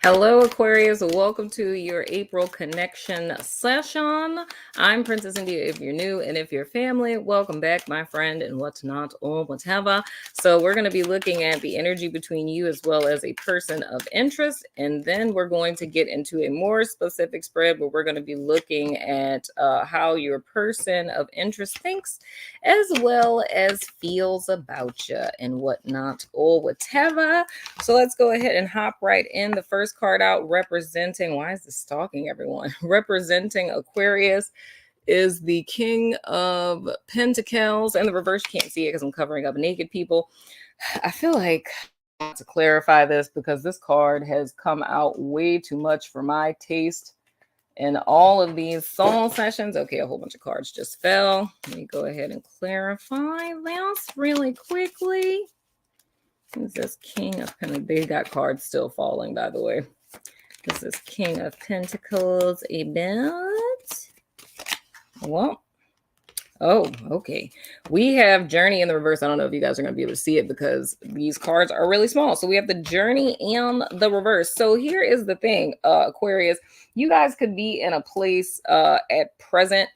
Hello, Aquarius. Welcome to your April connection session. I'm Princess India if you're new, and if you're family, welcome back, my friend, and what's not or whatever. So we're going to be looking at the energy between you as well as a person of interest, and then we're going to get into a more specific spread where we're going to be looking at how your person of interest thinks as well as feels about you and whatnot or whatever. So let's go ahead and hop right in. The first card out representing, why is this stalking everyone? Representing Aquarius is the King of Pentacles. And the reverse, you can't see it because I'm covering up naked people. I feel like I want to clarify this because this card has come out way too much for my taste in all of these soul sessions. Okay, a whole bunch of cards just fell. Let me go ahead and clarify this really quickly. Who's this King of Pentacles? They got cards still falling, by the way. This is King of Pentacles a bit. Well, oh, okay. We have Journey in the reverse. I don't know if you guys are going to be able to see it because these cards are really small. So we have the Journey and the reverse. So here is the thing, Aquarius. You guys could be in a place at present.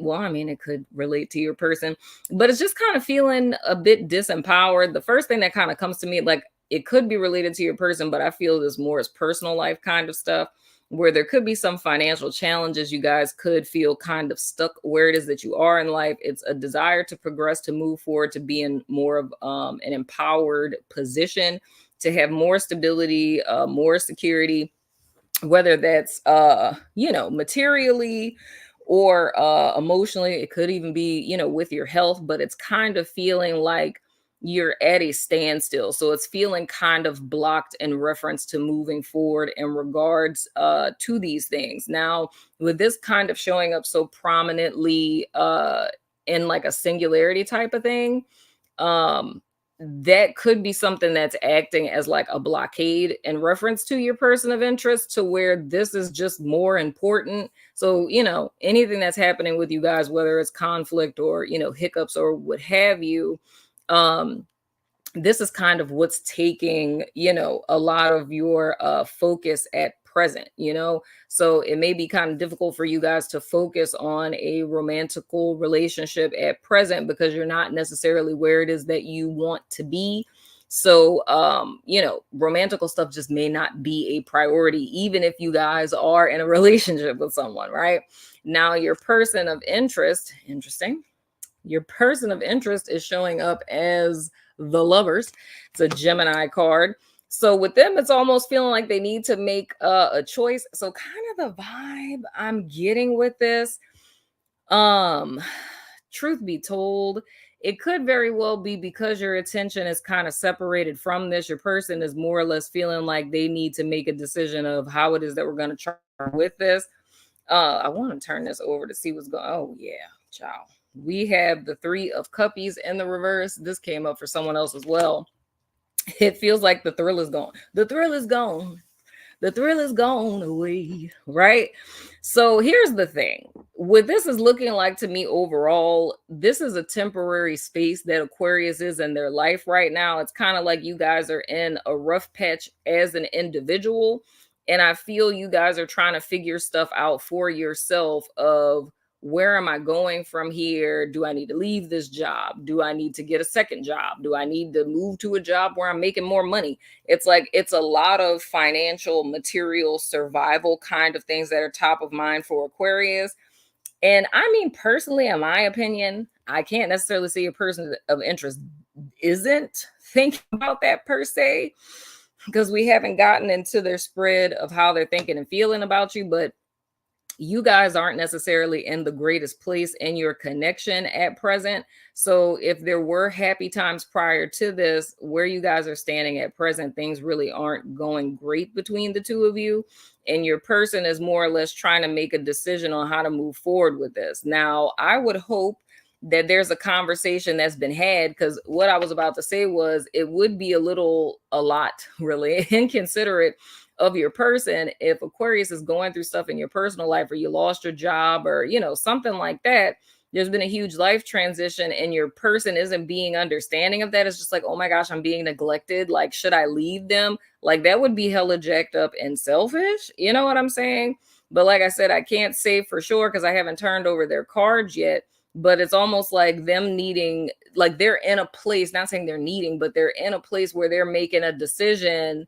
Well, I mean, it could relate to your person, but it's just kind of feeling a bit disempowered. The first thing that kind of comes to me, like it could be related to your person, but I feel this more as personal life kind of stuff, where there could be some financial challenges. You guys could feel kind of stuck where it is that you are in life. It's a desire to progress, to move forward, to be in more of an empowered position, to have more stability, more security, whether that's, materially or emotionally. It could even be, with your health, but it's kind of feeling like you're at a standstill. So it's feeling kind of blocked in reference to moving forward in regards to these things. Now, with this kind of showing up so prominently in like a singularity type of thing, that could be something that's acting as like a blockade in reference to your person of interest, to where this is just more important. So, anything that's happening with you guys, whether it's conflict or, hiccups or what have you, this is kind of what's taking, a lot of your focus at present, so it may be kind of difficult for you guys to focus on a romantical relationship at present because you're not necessarily where it is that you want to be. So romantical stuff just may not be a priority, even if you guys are in a relationship with someone. Right now, your person of interest, interesting, your person of interest is showing up as the Lovers. It's a Gemini card. So with them, it's almost feeling like they need to make a choice. So kind of the vibe I'm getting with this, truth be told, it could very well be because your attention is kind of separated from this. Your person is more or less feeling like they need to make a decision of how it is that we're going to try with this. I want to turn this over to see what's going on. Oh, yeah, ciao. We have the Three of Cuppies in the reverse. This came up for someone else as well. It feels like the thrill is gone. The thrill is gone. The thrill is gone away, right? So here's the thing. What this is looking like to me overall, this is a temporary space that Aquarius is in their life right now. It's kind of like you guys are in a rough patch as an individual. And I feel you guys are trying to figure stuff out for yourself of, where am I going from here? Do I need to leave this job? Do I need to get a second job? Do I need to move to a job where I'm making more money? It's like, it's a lot of financial, material, survival kind of things that are top of mind for Aquarius. And I mean, personally, in my opinion, I can't necessarily see a person of interest isn't thinking about that per se, because we haven't gotten into their spread of how they're thinking and feeling about you. But you guys aren't necessarily in the greatest place in your connection at present. So if there were happy times prior to this, where you guys are standing at present, things really aren't going great between the two of you. And your person is more or less trying to make a decision on how to move forward with this. Now, I would hope that there's a conversation that's been had, because what I was about to say was it would be a lot really inconsiderate of your person if Aquarius is going through stuff in your personal life, or you lost your job, or something like that, there's been a huge life transition and your person isn't being understanding of that. It's just like, oh my gosh, I'm being neglected. Like, should I leave them? Like, that would be hella jacked up and selfish. You know what I'm saying? But like I said, I can't say for sure because I haven't turned over their cards yet. But it's almost like them needing, like they're in a place, not saying they're needing, but they're in a place where they're making a decision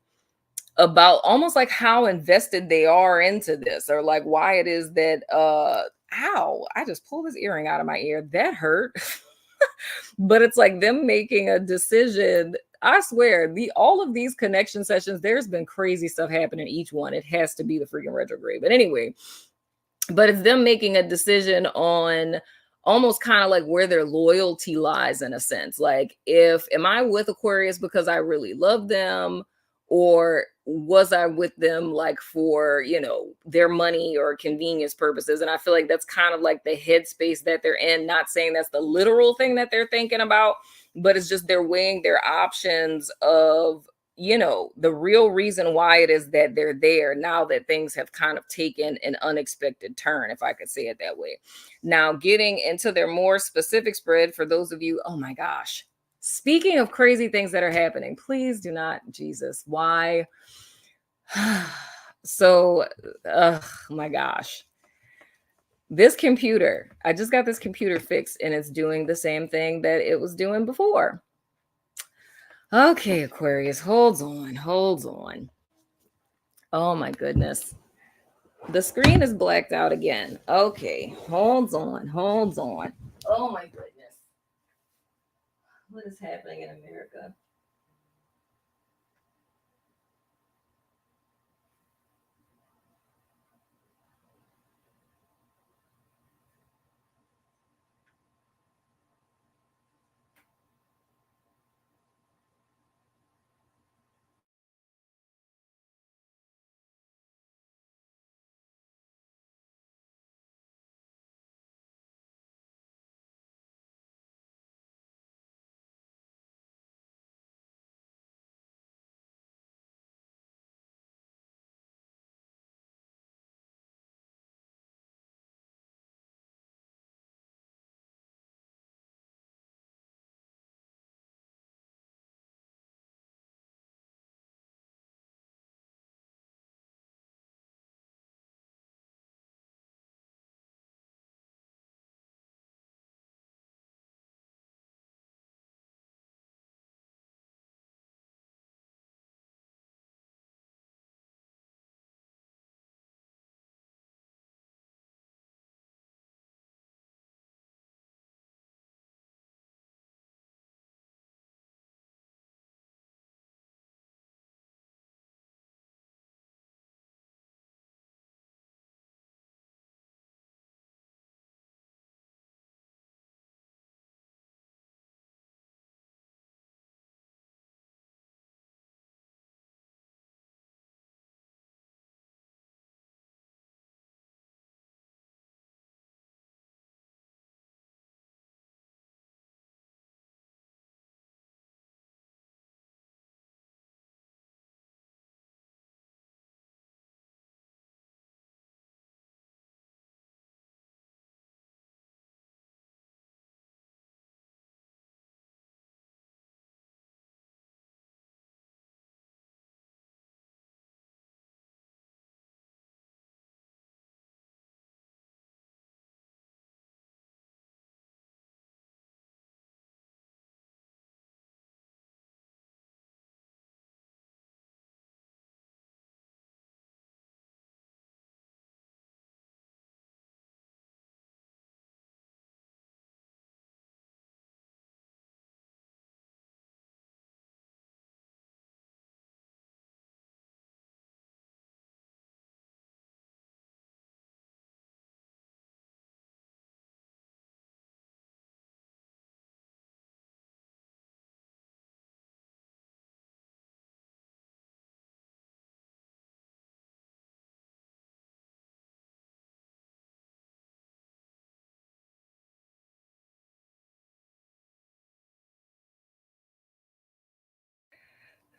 about almost like how invested they are into this, or like why it is that ow, I just pulled this earring out of my ear. That hurt. But it's like them making a decision. I swear, all of these connection sessions, there's been crazy stuff happening each one. It has to be the freaking retrograde. But anyway, but it's them making a decision on almost kind of like where their loyalty lies in a sense. Like, if am I with Aquarius because I really love them, or was I with them like for, their money or convenience purposes? And I feel like that's kind of like the headspace that they're in. Not saying that's the literal thing that they're thinking about, but it's just they're weighing their options of, the real reason why it is that they're there now that things have kind of taken an unexpected turn, if I could say it that way. Now, getting into their more specific spread for those of you, oh my gosh, speaking of crazy things that are happening, please do not, Jesus, why? So, my gosh. This computer, I just got this computer fixed and it's doing the same thing that it was doing before. Okay, Aquarius, hold on. Oh my goodness. The screen is blacked out again. Okay, hold on. Oh my goodness. What is happening in America?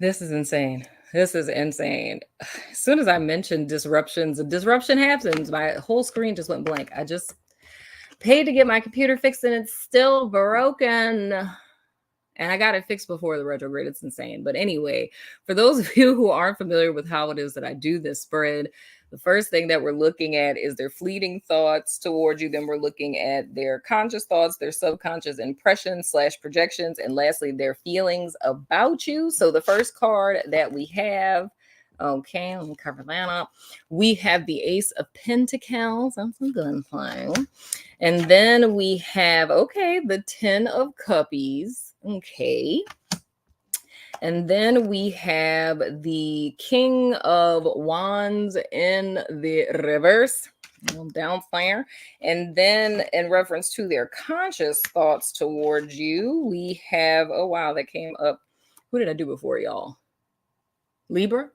This is insane. This is insane. As soon as I mentioned disruptions, a disruption happens. My whole screen just went blank. Paid to get my computer fixed and it's still broken. And I got it fixed before the retrograde. It's insane. But anyway, for those of you who aren't familiar with how it is that I do this spread, the first thing that we're looking at is their fleeting thoughts towards you. Then we're looking at their conscious thoughts, their subconscious impressions / projections, and lastly, their feelings about you. So the first card that we have, okay, let me cover that up. We have the Ace of Pentacles. That's some gunplay. And then we have, okay, the 10 of Cuppies. Okay. And then we have the King of Wands in the reverse, down there. And then in reference to their conscious thoughts towards you, we have, oh, wow, that came up. Who did I do before, y'all? Libra.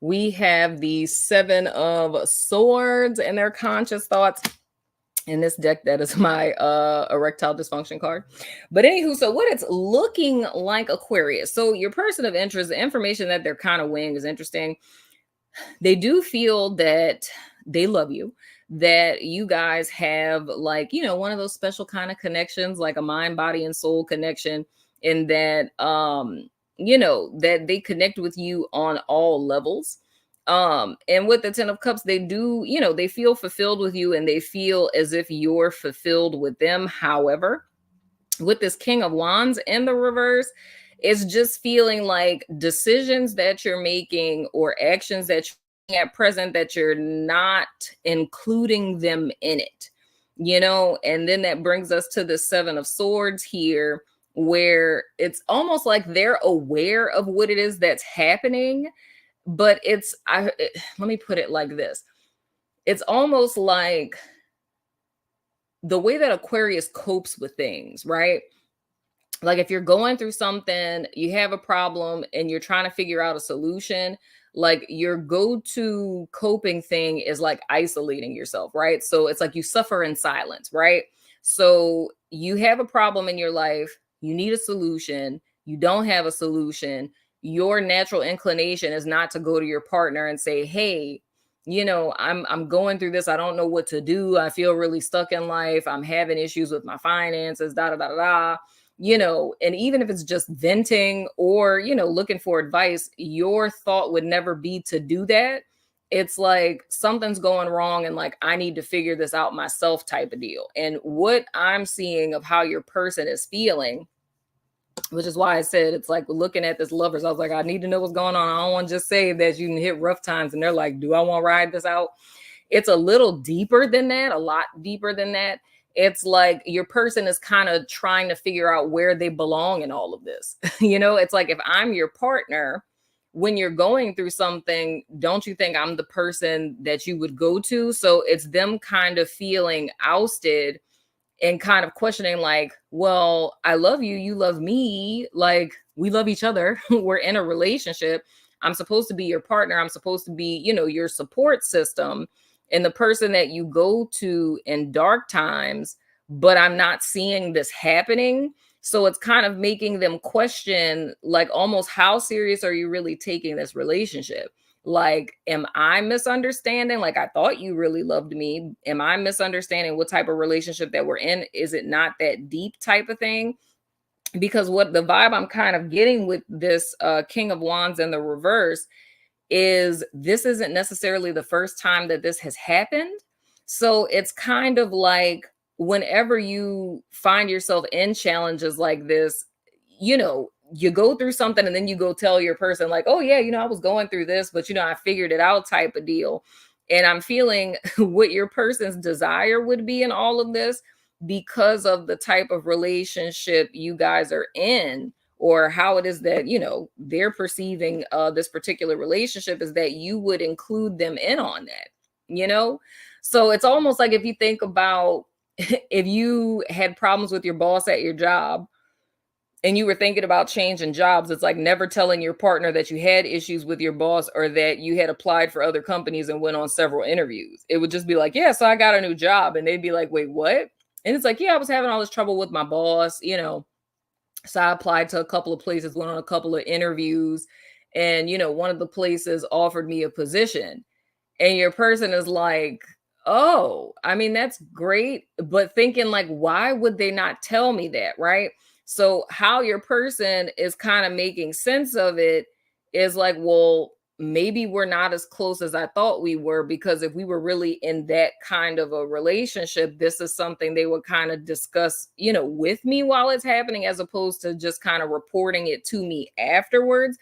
We have the 7 of Swords and their conscious thoughts. In this deck, that is my erectile dysfunction card. But anywho, so what it's looking like, Aquarius. So your person of interest, the information that they're kind of weighing is interesting. They do feel that they love you, that you guys have like, you know, one of those special kind of connections, like a mind, body, and soul connection, in that, you know, that they connect with you on all levels. And with the 10 of Cups, they do, you know, they feel fulfilled with you and they feel as if you're fulfilled with them. However, with this King of Wands in the reverse, it's just feeling like decisions that you're making or actions that you're at present, that you're not including them in it, you know. And then that brings us to the 7 of Swords here, where it's almost like they're aware of what it is that's happening. But let me put it like this. It's almost like the way that Aquarius copes with things, right? Like if you're going through something, you have a problem and you're trying to figure out a solution, like your go-to coping thing is like isolating yourself, right? So it's like you suffer in silence, right? So you have a problem in your life, you need a solution, you don't have a solution. Your natural inclination is not to go to your partner and say, hey, you know, I'm going through this. I don't know what to do. I feel really stuck in life. I'm having issues with my finances, da, da, da, da, you know. And even if it's just venting or, you know, looking for advice, your thought would never be to do that. It's like something's going wrong and like, I need to figure this out myself type of deal. And what I'm seeing of how your person is feeling, which is why I said it's like looking at this lovers. I was like, I need to know what's going on. I don't want to just say that you can hit rough times and they're like, do I want to ride this out? It's a little deeper than that, a lot deeper than that. It's like your person is kind of trying to figure out where they belong in all of this. You know, it's like if I'm your partner, when you're going through something, don't you think I'm the person that you would go to? So it's them kind of feeling ousted and kind of questioning like, well, I love you, you love me, like we love each other, we're in a relationship, I'm supposed to be your partner, I'm supposed to be, you know, your support system and the person that you go to in dark times, but I'm not seeing this happening. So it's kind of making them question like almost how serious are you really taking this relationship? Like, am I misunderstanding? Like, I thought you really loved me. Am I misunderstanding what type of relationship that we're in? Is it not that deep type of thing? Because what the vibe I'm kind of getting with this King of Wands in the reverse is this isn't necessarily the first time that this has happened. So it's kind of like whenever you find yourself in challenges like this, you know, you go through something and then you go tell your person like, oh yeah, you know, I was going through this, but you know, I figured it out type of deal. And I'm feeling what your person's desire would be in all of this because of the type of relationship you guys are in, or how it is that, you know, they're perceiving this particular relationship, is that you would include them in on that, you know? So it's almost like if you think about if you had problems with your boss at your job, and you were thinking about changing jobs, it's like never telling your partner that you had issues with your boss or that you had applied for other companies and went on several interviews. It would just be like, yeah, so I got a new job. And they'd be like, wait, what? And it's like, yeah, I was having all this trouble with my boss, you know. So I applied to a couple of places, went on a couple of interviews, and, you know, one of the places offered me a position. And your person is like, oh, I mean, that's great. But thinking like, why would they not tell me that? Right. So, how your person is kind of making sense of it is like, well, maybe we're not as close as I thought we were, because if we were really in that kind of a relationship, this is something they would kind of discuss, with me while it's happening, as opposed to just kind of reporting it to me afterwards.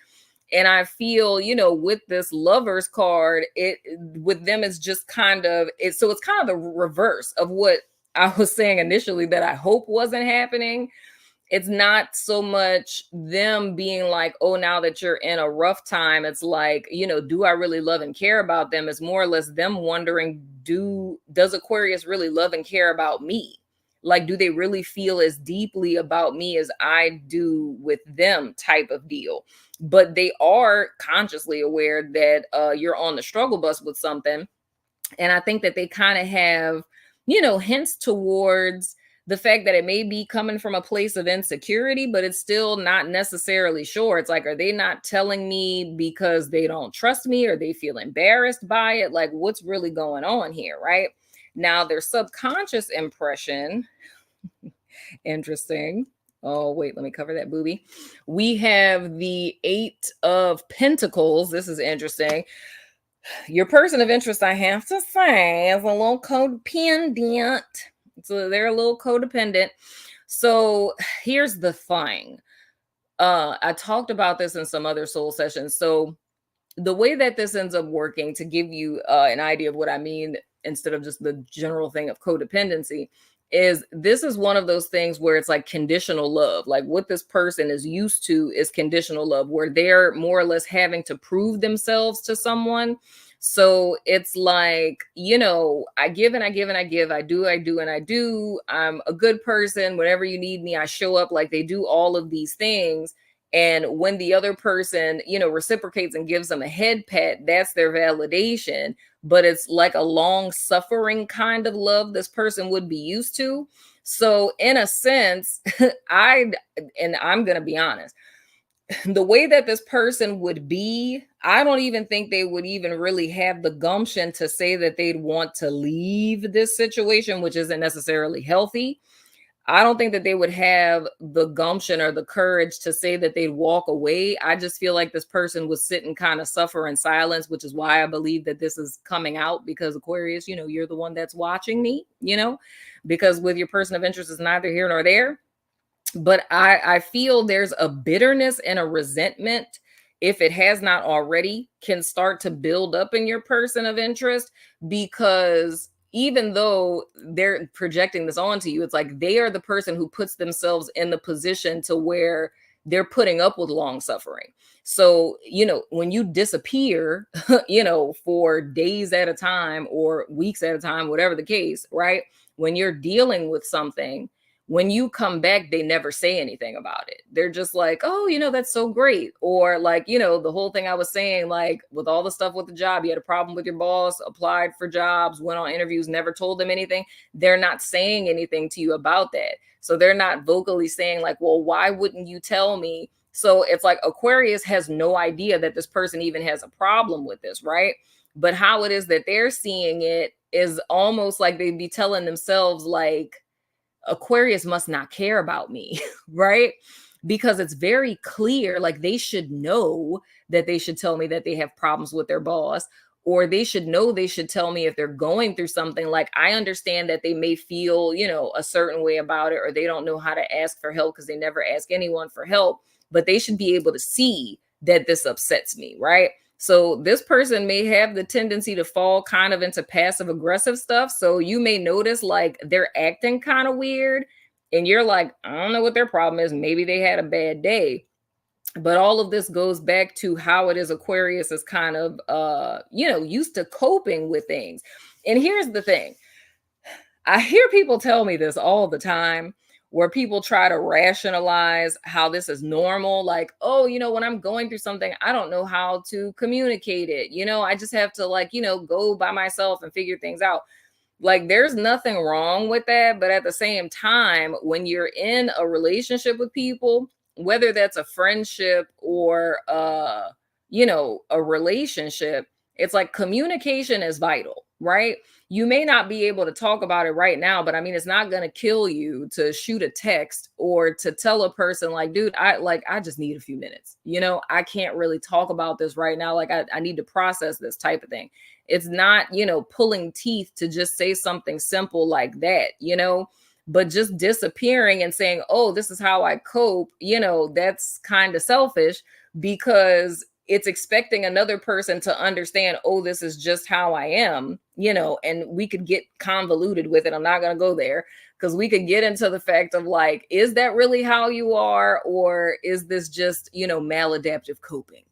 And I feel, with this lovers card, it with them is just kind of it. So it's kind of the reverse of what I was saying initially that I hope wasn't happening. It's not so much them being like, oh, now that you're in a rough time, it's like, do I really love and care about them? It's more or less them wondering, does Aquarius really love and care about me? Like, do they really feel as deeply about me as I do with them, type of deal? But they are consciously aware that you're on the struggle bus with something. And I think that they kind of have, hints towards the fact that it may be coming from a place of insecurity, but it's still not necessarily sure. It's like, are they not telling me because they don't trust me, or they feel embarrassed by it? Like, what's really going on here, right? Now, their subconscious impression, interesting. Oh, wait, let me cover that booby. We have the 8 of Pentacles. This is interesting. Your person of interest, I have to say, is a little codependent. So they're a little codependent. So here's the thing. I talked about this in some other soul sessions. So the way that this ends up working, to give you an idea of what I mean, instead of just the general thing of codependency, is this is one of those things where it's like conditional love. Like, what this person is used to is conditional love, where they're more or less having to prove themselves to someone. So it's like, I give and I give and I give, I do, and I do. I'm a good person. Whenever you need me, I show up. Like, they do all of these things. And when the other person, reciprocates and gives them a head pat, that's their validation. But it's like a long suffering kind of love this person would be used to. So in a sense, I'm going to be honest, the way that this person would be, I don't even think they would even really have the gumption to say that they'd want to leave this situation, which isn't necessarily healthy. I don't think that they would have the gumption or the courage to say that they'd walk away. I just feel like this person would sit and kind of suffer in silence, which is why I believe that this is coming out, because Aquarius, you're the one that's watching me, because with your person of interest is neither here nor there. But I feel there's a bitterness and a resentment, if it has not already, can start to build up in your person of interest, because even though they're projecting this onto you, it's like they are the person who puts themselves in the position to where they're putting up with long suffering. So, when you disappear, for days at a time or weeks at a time, whatever the case, right? When you're dealing with something, when you come back, they never say anything about it. They're just like, oh, that's so great. Or like, the whole thing I was saying, like with all the stuff with the job, you had a problem with your boss, applied for jobs, went on interviews, never told them anything. They're not saying anything to you about that. So they're not vocally saying like, well, why wouldn't you tell me? So it's like Aquarius has no idea that this person even has a problem with this, right? But how it is that they're seeing it is almost like they'd be telling themselves like, Aquarius must not care about me, right? Because it's very clear, like they should know that they should tell me that they have problems with their boss, or they should know they should tell me if they're going through something. Like, I understand that they may feel, a certain way about it, or they don't know how to ask for help because they never ask anyone for help, but they should be able to see that this upsets me, right? So this person may have the tendency to fall kind of into passive aggressive stuff. So you may notice like they're acting kind of weird and you're like, I don't know what their problem is. Maybe they had a bad day. But all of this goes back to how it is Aquarius is kind of, used to coping with things. And here's the thing. I hear people tell me this all the time, where people try to rationalize how this is normal. Like, oh, when I'm going through something, I don't know how to communicate it. I just have to like, go by myself and figure things out. Like, there's nothing wrong with that. But at the same time, when you're in a relationship with people, whether that's a friendship or, a relationship, it's like communication is vital. right? You may not be able to talk about it right now, but I mean, it's not going to kill you to shoot a text or to tell a person like, dude, I just need a few minutes. I can't really talk about this right now. Like I need to process this type of thing. It's not, pulling teeth to just say something simple like that, but just disappearing and saying, oh, this is how I cope, that's kind of selfish because it's expecting another person to understand, oh, this is just how I am, and we could get convoluted with it. I'm not going to go there because we could get into the fact of like, is that really how you are? Or is this just, maladaptive coping?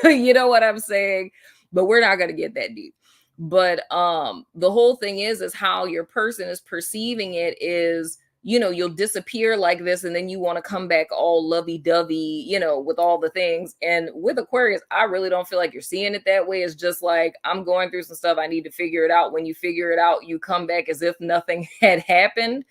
You know what I'm saying? But we're not going to get that deep. But the whole thing is how your person is perceiving it is, you'll disappear like this and then you want to come back all lovey-dovey, with all the things. And with Aquarius, I really don't feel like you're seeing it that way. It's just like, I'm going through some stuff, I need to figure it out. When you figure it out, you come back as if nothing had happened.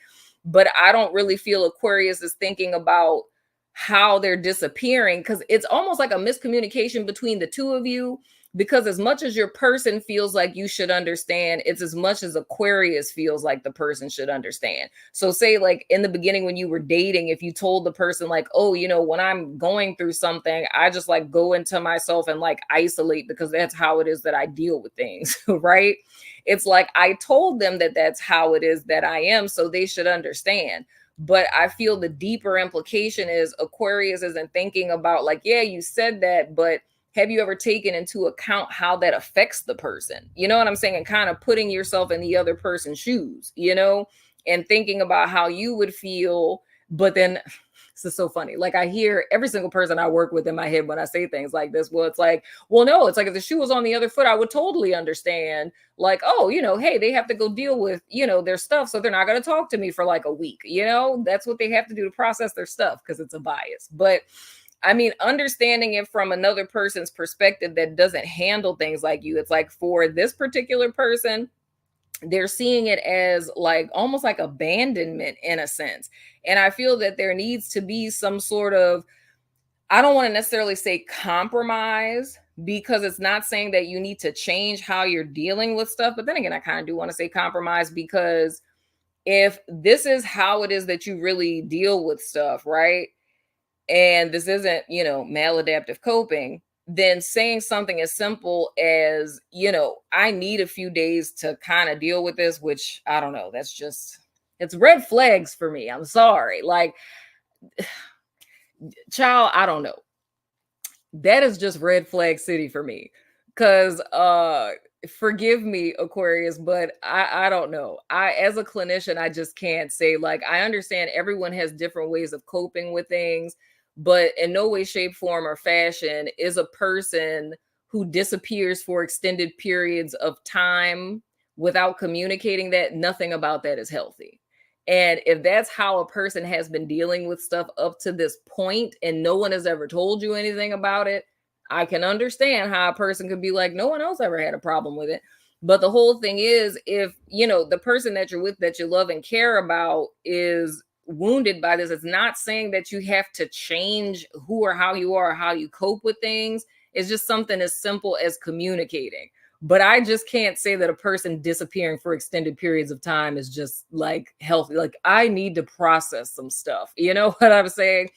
But I don't really feel Aquarius is thinking about how they're disappearing, because it's almost like a miscommunication between the two of you. Because as much as your person feels like you should understand, it's as much as Aquarius feels like the person should understand. So say like in the beginning when you were dating, if you told the person like, oh, when I'm going through something, I just like go into myself and like isolate because that's how it is that I deal with things, right? It's like I told them that that's how it is that I am, so they should understand. But I feel the deeper implication is Aquarius isn't thinking about like, yeah, you said that, but have you ever taken into account how that affects the person? You know what I'm saying? And kind of putting yourself in the other person's shoes, and thinking about how you would feel. But then this is so funny. Like I hear every single person I work with in my head when I say things like this. Well, it's like, well, no, it's like if the shoe was on the other foot, I would totally understand. Like, oh, hey, they have to go deal with, their stuff. So they're not going to talk to me for like a week. That's what they have to do to process their stuff because it's a bias. But I mean, understanding it from another person's perspective that doesn't handle things like you. It's like for this particular person, they're seeing it as like almost like abandonment in a sense. And I feel that there needs to be some sort of, I don't want to necessarily say compromise, because it's not saying that you need to change how you're dealing with stuff. But then again, I kind of do want to say compromise, because if this is how it is that you really deal with stuff, right? And this isn't, maladaptive coping, then saying something as simple as, I need a few days to kind of deal with this, which I don't know, that's just, it's red flags for me. I'm sorry. Like, child, I don't know. That is just red flag city for me. Cause forgive me, Aquarius, but I don't know. As a clinician, I just can't say, like, I understand everyone has different ways of coping with things, but in no way, shape, form, or fashion is a person who disappears for extended periods of time without communicating that, nothing about that is healthy. And if that's how a person has been dealing with stuff up to this point and no one has ever told you anything about it, I can understand how a person could be like, no one else ever had a problem with it. But the whole thing is, if, the person that you're with, that you love and care about, is wounded by this, it's not saying that you have to change who or how you are or how you cope with things. It's just something as simple as communicating. But I just can't say that a person disappearing for extended periods of time is just like healthy. Like, I need to process some stuff. You know what I'm saying?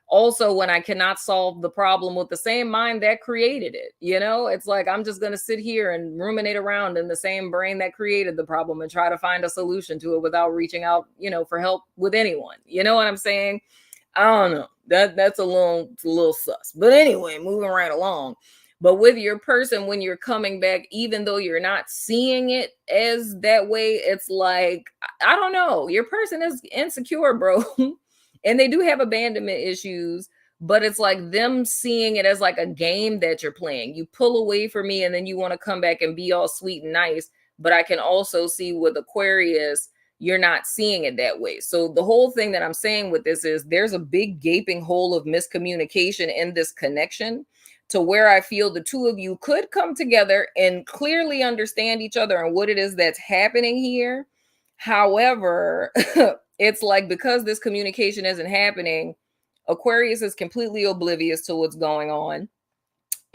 Also, when I cannot solve the problem with the same mind that created it, it's like I'm just going to sit here and ruminate around in the same brain that created the problem and try to find a solution to it without reaching out, for help with anyone. You know what I'm saying? I don't know. That's a little sus. But anyway, moving right along. But with your person, when you're coming back, even though you're not seeing it as that way, it's like, I don't know, your person is insecure, bro. And they do have abandonment issues, but it's like them seeing it as like a game that you're playing. You pull away from me and then you want to come back and be all sweet and nice. But I can also see with Aquarius, you're not seeing it that way. So the whole thing that I'm saying with this is there's a big gaping hole of miscommunication in this connection, to where I feel the two of you could come together and clearly understand each other and what it is that's happening here. However, it's like, because this communication isn't happening, Aquarius is completely oblivious to what's going on.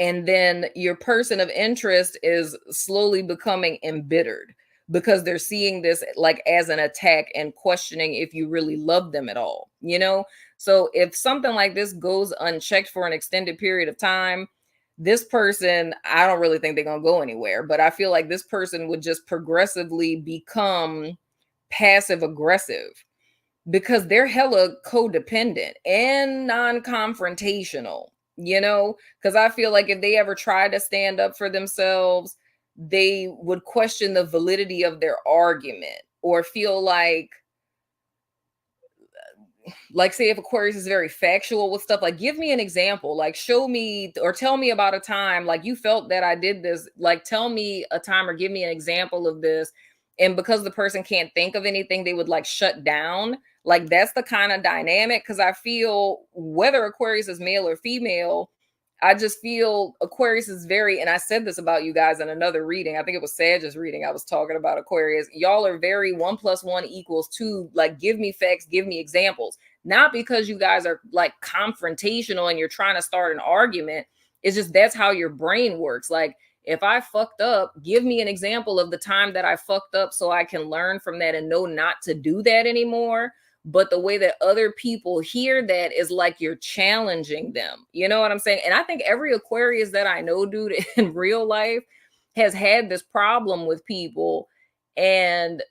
And then your person of interest is slowly becoming embittered because they're seeing this like as an attack and questioning if you really love them at all, you know? So if something like this goes unchecked for an extended period of time, this person, I don't really think they're going to go anywhere, but I feel like this person would just progressively become passive aggressive because they're hella codependent and non-confrontational, you know, because I feel like if they ever try to stand up for themselves, they would question the validity of their argument or feel like say if Aquarius is very factual with stuff, like give me an example, like show me or tell me about a time like you felt that I did this, like tell me a time or give me an example of this. And because the person can't think of anything, they would like shut down. Like that's the kind of dynamic, because I feel whether Aquarius is male or female, I just feel Aquarius is very, and I said this about you guys in another reading. I think it was Sage's reading. I was talking about Aquarius. Y'all are very 1+1=2. Like, give me facts, give me examples. Not because you guys are like confrontational and you're trying to start an argument. It's just that's how your brain works. Like, if I fucked up, give me an example of the time that I fucked up so I can learn from that and know not to do that anymore. But the way that other people hear that is like you're challenging them. You know what I'm saying? And I think every Aquarius that I know, dude, in real life has had this problem with people and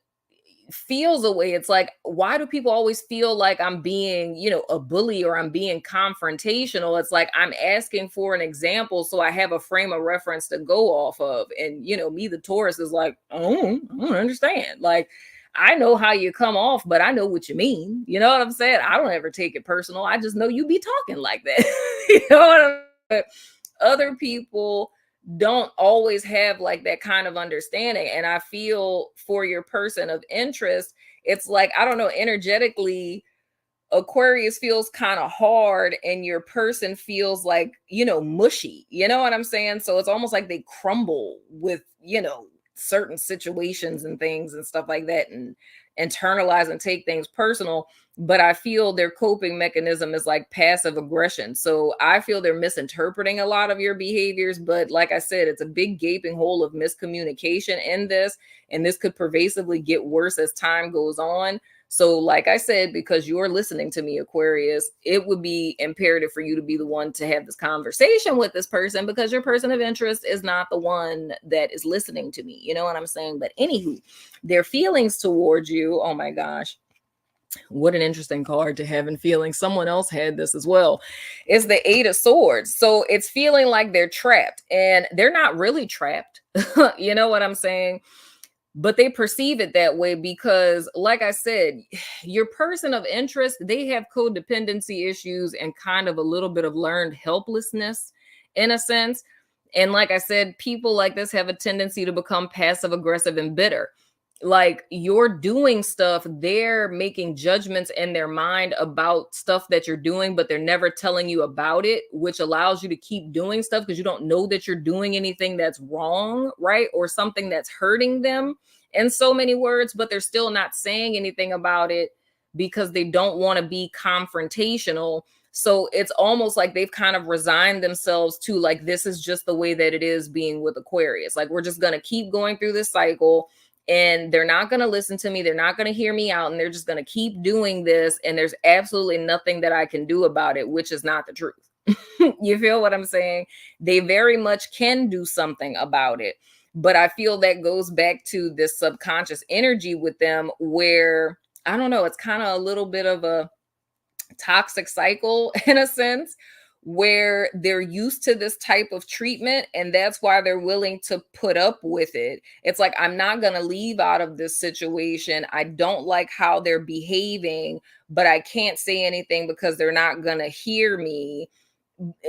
feels a way. It's like, why do people always feel like I'm being, you know, a bully or I'm being confrontational? It's like I'm asking for an example so I have a frame of reference to go off of. And, you know, me, the Taurus, is like, I don't understand. Like, I know how you come off, but I know what you mean. You know what I'm saying? I don't ever take it personal. I just know you be talking like that. You know what I'm saying? Other people don't always have like that kind of understanding. And I feel for your person of interest, it's like, I don't know, energetically, Aquarius feels kind of hard and your person feels like, you know, mushy. You know what I'm saying? So it's almost like they crumble with, you know, certain situations and things and stuff like that and internalize and take things personal. But I feel their coping mechanism is like passive aggression. So I feel they're misinterpreting a lot of your behaviors. But like I said, it's a big gaping hole of miscommunication in this. And this could pervasively get worse as time goes on. So, like I said, because you're listening to me, Aquarius, it would be imperative for you to be the one to have this conversation with this person because your person of interest is not the one that is listening to me. You know what I'm saying? But anywho, their feelings towards you, oh my gosh, what an interesting card to have in feelings. Someone else had this as well. It's the Eight of Swords. So it's feeling like they're trapped and they're not really trapped. You know what I'm saying? But they perceive it that way because, like I said, your person of interest, they have codependency issues and kind of a little bit of learned helplessness in a sense. And like I said, people like this have a tendency to become passive aggressive and bitter. Like you're doing stuff, they're making judgments in their mind about stuff that you're doing, but they're never telling you about it, which allows you to keep doing stuff because you don't know that you're doing anything that's wrong, right? Or something that's hurting them in so many words, but they're still not saying anything about it because they don't want to be confrontational. So it's almost like they've kind of resigned themselves to like, this is just the way that it is being with Aquarius. Like, we're just going to keep going through this cycle and they're not going to listen to me. They're not going to hear me out. And they're just going to keep doing this. And there's absolutely nothing that I can do about it, which is not the truth. You feel what I'm saying? They very much can do something about it. But I feel that goes back to this subconscious energy with them where, I don't know, it's kind of a little bit of a toxic cycle in a sense where they're used to this type of treatment and that's why they're willing to put up with it. It's like, I'm not going to leave out of this situation. I don't like how they're behaving, but I can't say anything because they're not going to hear me.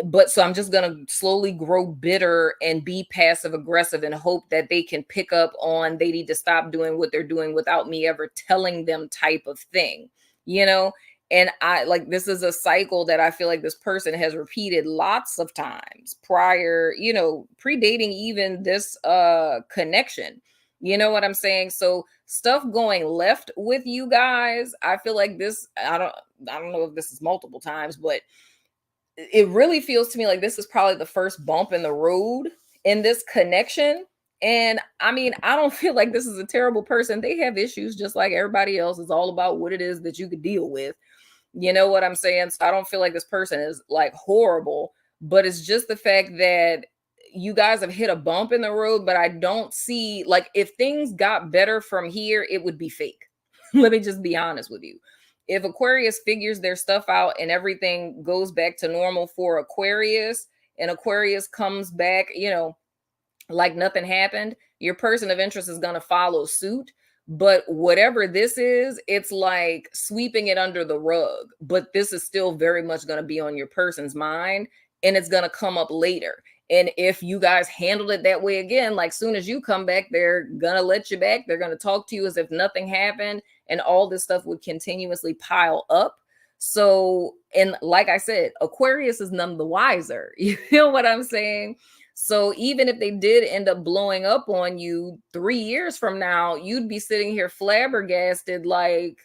But so I'm just going to slowly grow bitter and be passive aggressive and hope that they can pick up on they need to stop doing what they're doing without me ever telling them type of thing, you know? And I like, this is a cycle that I feel like this person has repeated lots of times prior, you know, predating even this connection. You know what I'm saying? So stuff going left with you guys, I feel like this, I don't know if this is multiple times, but it really feels to me like this is probably the first bump in the road in this connection. And I mean, I don't feel like this is a terrible person. They have issues just like everybody else. It's all about what it is that you could deal with. You know what I'm saying? So I don't feel like this person is like horrible, but it's just the fact that you guys have hit a bump in the road, but I don't see like if things got better from here, it would be fake. Let me just be honest with you. If Aquarius figures their stuff out and everything goes back to normal for Aquarius and Aquarius comes back, like nothing happened, your person of interest is going to follow suit. But whatever this is, it's like sweeping it under the rug. But this is still very much going to be on your person's mind and it's going to come up later. And if you guys handled it that way again, like soon as you come back, they're going to let you back. They're going to talk to you as if nothing happened. And all this stuff would continuously pile up. So, and like I said, Aquarius is none the wiser. You feel what I'm saying? So even if they did end up blowing up on you 3 years from now, you'd be sitting here flabbergasted, like,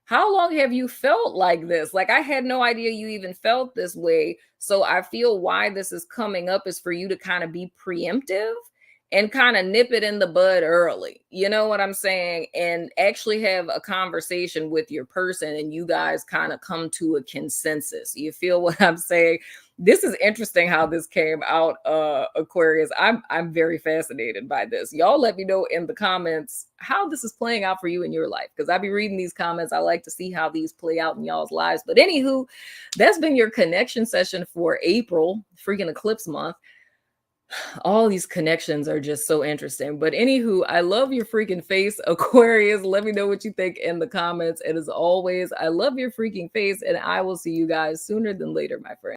how long have you felt like this? Like, I had no idea you even felt this way. So I feel why this is coming up is for you to kind of be preemptive and kind of nip it in the bud early. You know what I'm saying? And actually have a conversation with your person and you guys kind of come to a consensus. You feel what I'm saying? This is interesting how this came out, Aquarius. I'm very fascinated by this. Y'all let me know in the comments how this is playing out for you in your life, because I be reading these comments. I like to see how these play out in y'all's lives. But anywho, that's been your connection session for April, freaking eclipse month. All these connections are just so interesting. But anywho, I love your freaking face, Aquarius. Let me know what you think in the comments. And as always, I love your freaking face, and I will see you guys sooner than later, my friend.